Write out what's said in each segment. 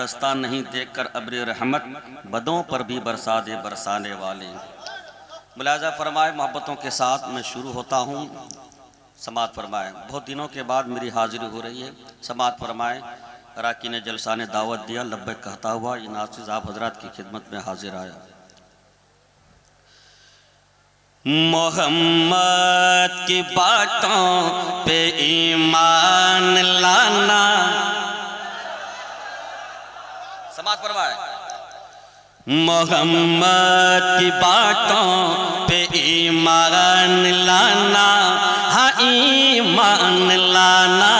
बरसता नहीं देखकर अब्र रहमत, बदों पर भी बरसा दे बरसाने वाले। मुलाजा फरमाए, मोहब्बतों के साथ मैं शुरू होता हूँ। समात फरमाए, बहुत दिनों के बाद मेरी हाजिरी हो रही है। समात फरमाए, राकी ने जलसा ने दावत दिया, लब्बैक कहता हुआ ये नासिर आप हजरात की खिदमत में हाजिर आया। मोहम्मद की बातों पे ईमान लाना। समात फरमाए, मोहम्मद की बातों पे ईमान लाना, हाँ ईमान लाना,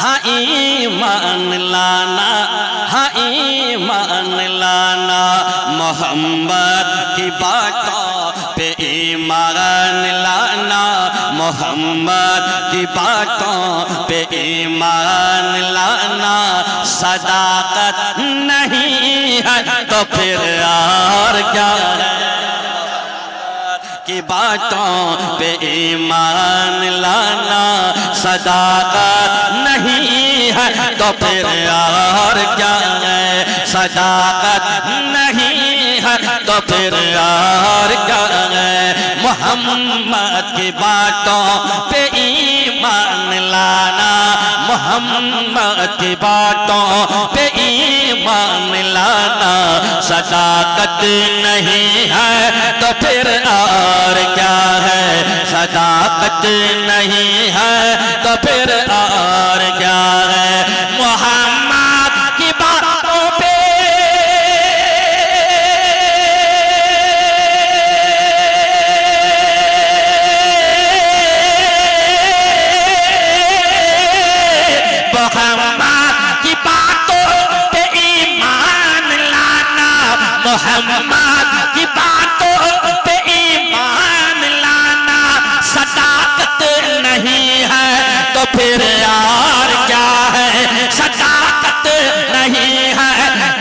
हाँ ईमान लाना, हाँ ईमान लाना। मोहम्मद की बातों पे ईमान लाना, मोहम्मद की बातों पे ईमान लाना। सदाकत नहीं है तो फिर और क्या है, की बातों पे ईमान लाना। सदाकत नहीं है तो फिर और क्या है, सदाकत नहीं है तो फिर और क्या है। मोहम्मद की बातों पे ईमान लाना, मोहम्मद की बातों पे ईमान लाना। सदाकत नहीं है तो फिर और क्या है, सदाकत नहीं है तो फिर और क्या है। मोहम्मद की बातों पे मोहम्मद की बातों पे ईमान लाना। सदाकत नहीं है तो फिर यार क्या है, सदाकत नहीं है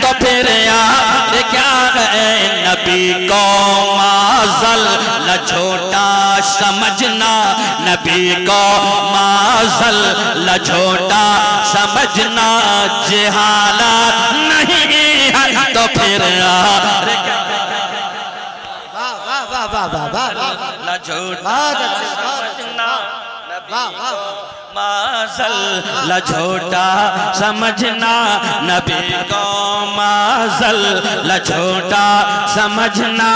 तो फिर यार क्या है। नबी को माज़ल न छोटा समझना, नबी को माज़ल न छोटा समझना। जहालत नहीं है तो फिर न झूठा समझना, माज़ल न झूठा समझना। नबी को माज़ल न छोटा समझना।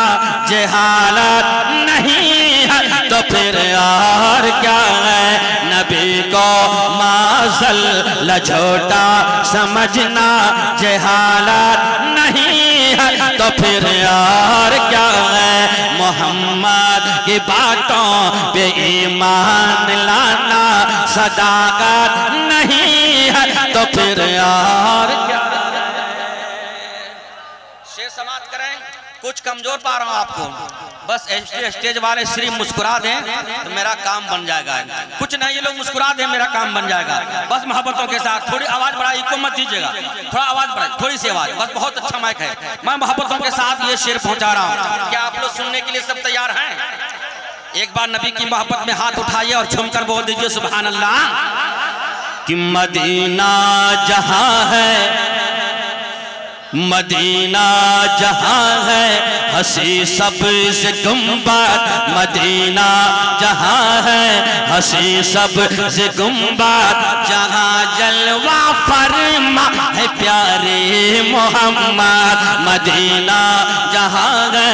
जहालत नहीं है तो फिर और क्या है। नबी को माज़ल न छोटा समझना। जहालत नहीं है तो फिर और क्या है। मोहम्मद की बातों पे ईमान लाना। सदाकत नहीं है तो फिर और क्या। शेर समाप्त करें, कुछ कमजोर पा रहा हूं आपको, बस स्टेज वाले सिर्फ मुस्कुरा दें तो मेरा काम बन जाएगा। कुछ नहीं, ये लोग मुस्कुरा दें मेरा काम बन जाएगा। बस मोहब्बतों के साथ थोड़ी आवाज बढ़ाई को मत दीजिएगा, थोड़ा आवाज बढ़ाई, थोड़ी सी आवाज बस। बहुत अच्छा माइक है। मैं मोहब्बतों के साथ ये शेर पहुंचा रहा हूँ। क्या आप लोग सुनने के लिए सब तैयार हैं? एक बार नबी की मोहब्बत में हाथ उठाइए और झूमकर बोल दीजिए सुभान अल्लाह। कि मदीना जहां है, मदीना जहां है हंसी सबज गुंबद। मदीना जहां है हंसी सबज गुंबद। जहां जलवा फरमा है प्यारे मोहम्मद। मदीना जहां है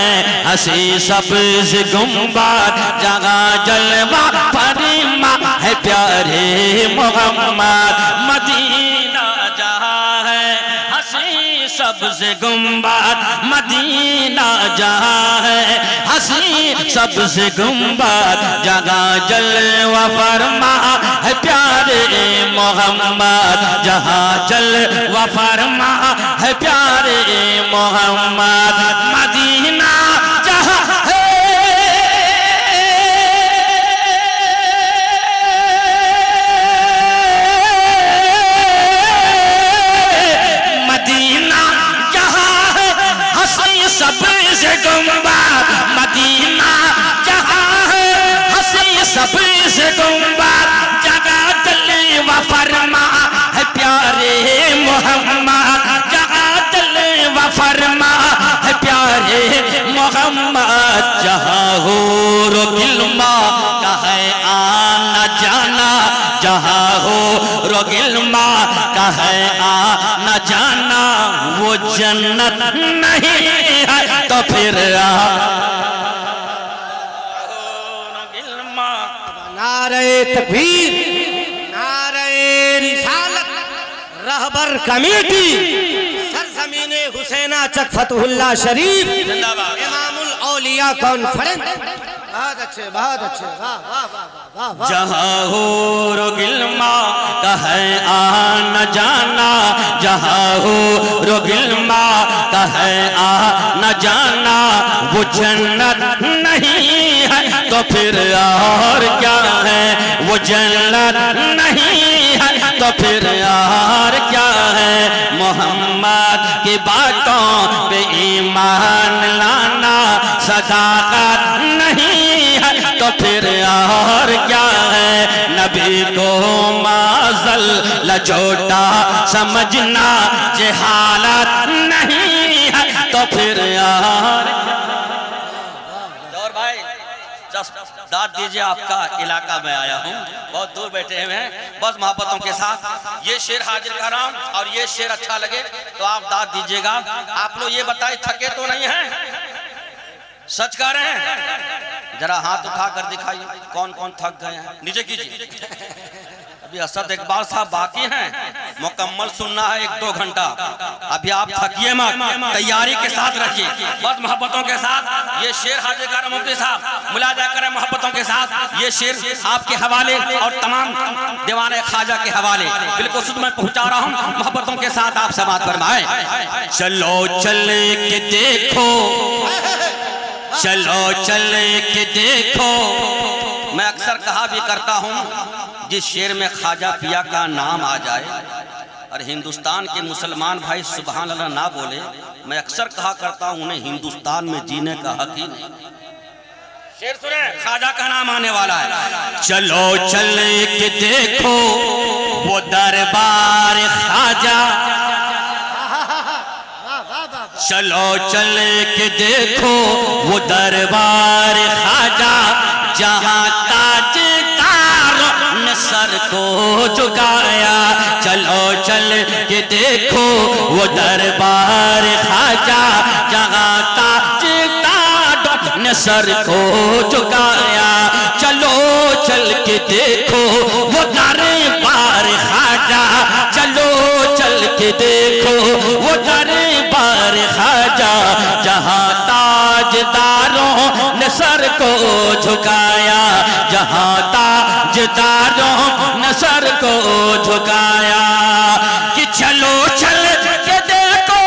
हंसी सबज गुंबद। जहां जलवा फरमा है प्यारे मोहम्मद। मदीना जहां है हंसी सबसे गुंबद। मदीना जहां है हंसी सबसे गुंबद। जगह जलवा फरमा है प्यारे मोहम्मद। जहां जलवा फरमा है प्यारे मोहम्मद। मदीना जहां है सबसे गुंबद। मदीना जहां है हंसी सबसे गुंबद। जगह जलवा फरमा है प्यारे मोहम्मद। जहां मोहम्मद जहाँ हो रो गिलमा का है आना जाना, जहाँ हो रो गिलमा का है आना जाना, वो जन्नत नहीं है तो फिर नारे तकबीर, नारे रिसालत, रहबर कमेटी, सरजमीने हुसैना चक फतहुल्लाह शरीफ, इमामुल औलिया कॉन्फ्रेंस। बहुत अच्छे, बहुत अच्छे, वाह वाह वाह वाह। जहाँ हो रो गिलमा का है आना जाना, जहाँ हो रो गिलमा का है आना जाना, वो जन्नत नहीं है तो फिर और क्या है, वो जन्नत नहीं है तो फिर और क्या है। मोहम्मद की बातों पे ईमान लाना सदाकत नहीं है तो फिर और क्या है। नबी को माज़ल लजोटा समझना जहालत नहीं है तो फिर और भाई दाद दीजिए, आपका इलाका में आया हूँ, बहुत दूर बैठे हुए हैं, बस मोहब्बतों के साथ ये शेर हाजिर कर रहा हूँ और ये शेर अच्छा लगे तो आप दाद दीजिएगा। आप लोग ये बताइए थके तो नहीं हैं? सच कह रहे हैं? जरा हाथ उठा कर दिखाइए कौन कौन थक गए हैं, नीचे कीजिए। अभी असद इकबाल साहब बाकी हैं, मुकम्मल सुनना है 1-2 घंटा। अभी आप थकिए मत, तैयारी के साथ रखिए, बस मोहब्बतों के साथ ये शेर हाजिर कर मुफ्ती साहब मुलाजा करें मोहब्बतों के साथ। ये शेर आपके हवाले और तमाम दीवाने ख्वाजा के हवाले बिल्कुल शुद्ध मैं पहुंचा रहा हूँ, मोहब्बतों के साथ आप समात फरमाएं। चलो चल के देखो, चलो चल के देखो। मैं अक्सर कहा भी करता हूँ, जिस शेर में ख्वाजा पिया का नाम आ जाए और हिंदुस्तान के मुसलमान भाई सुभान अल्लाह ना बोले, मैं अक्सर कहा करता हूँ उन्हें हिंदुस्तान में जीने का हक ही नहीं। शेर सुने, ख्वाजा का नाम आने वाला है। चलो चल के देखो वो दरबार ख्वाजा, चलो चल के देखो वो दरबार ख्वाजा, जहाँ ताजदारों ने सर को झुकाया। चलो चल के देखो वो दरबार ख्वाजा, जहाँ ताजदारों ने सर को झुकाया। चलो चल के देखो वो दरबार ख्वाजा, चलो चल के देखो वो दरबार ख्वाजा, जहाँ ताजदारों ने सर को झुकाया, जहाँ ताजदारों ने सर को झुकाया। कि चलो चल के देखो,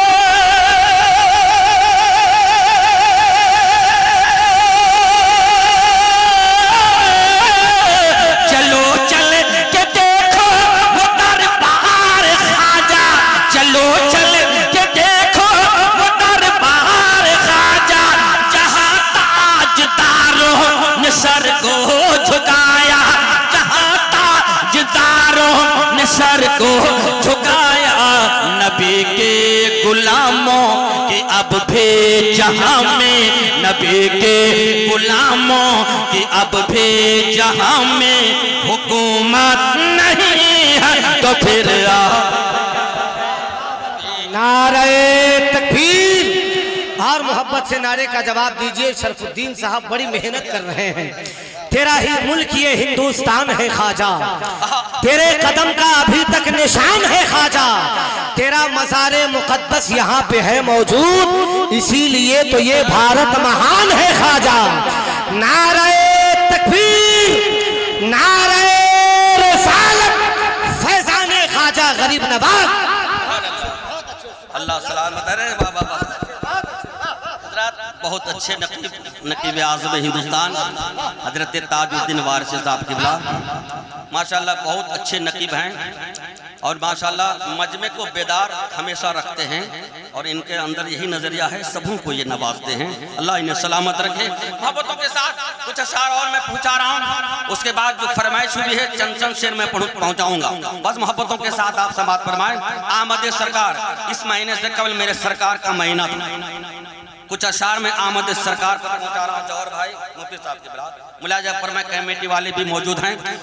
चलो चल के देखो वो दरबार ख्वाजा, चलो चल के देखो वो दरबार ख्वाजा, जहाँ ताजदारों ने सर को झुकाया, जहाँ ताजदारों ने सर को झुकाया। नबी के गुलामों की अब भी जहाँ में, नबी के गुलामों की अब भी जहाँ में हुकूमत नहीं है तो फिर नारे तकबीर और मोहब्बत से नारे का जवाब दीजिए। शरफुद्दीन साहब बड़ी मेहनत कर रहे हैं। तेरा ही मुल्क ये हिंदुस्तान है ख्वाजा, तेरे कदम का अभी तक निशान है ख्वाजा, तेरा मज़ारे मुक़द्दस यहाँ पे है मौजूद, इसीलिए तो ये भारत महान है ख्वाजा। नारे तकबीर, नारे रिसालत, फैज़ाने ख्वाजा गरीब नवाज। अल्लाह सलामत रहे बाबा। बहुत अच्छे नकीब आज़म हिंदुस्तान हजरत ताजुद्दीन वारिस साहब किबला माशाल्लाह बहुत अच्छे नकीब हैं और माशाल्लाह मजमे को बेदार हमेशा रखते हैं और इनके अंदर यही नजरिया है, सबों को ये नवाजते हैं। अल्लाह इन्हें सलामत रखे। मोहब्बतों के साथ कुछ अशार और मैं पहुंचा रहा हूं, उसके बाद जो फरमाइश हुई है चंद शेर में पहुंचाऊंगा। बस मोहब्बतों के साथ आप समात फरमाएं। आमद सरकार, इस महीने से कबल मेरे सरकार का महीना था, कुछ अशार में आमद सरकार पर पहुंचा रहा हूँ। जौहर भाई मुफ्ती साहब के मुलाजा पर मैं कमेटी वाले भी मौजूद हैं।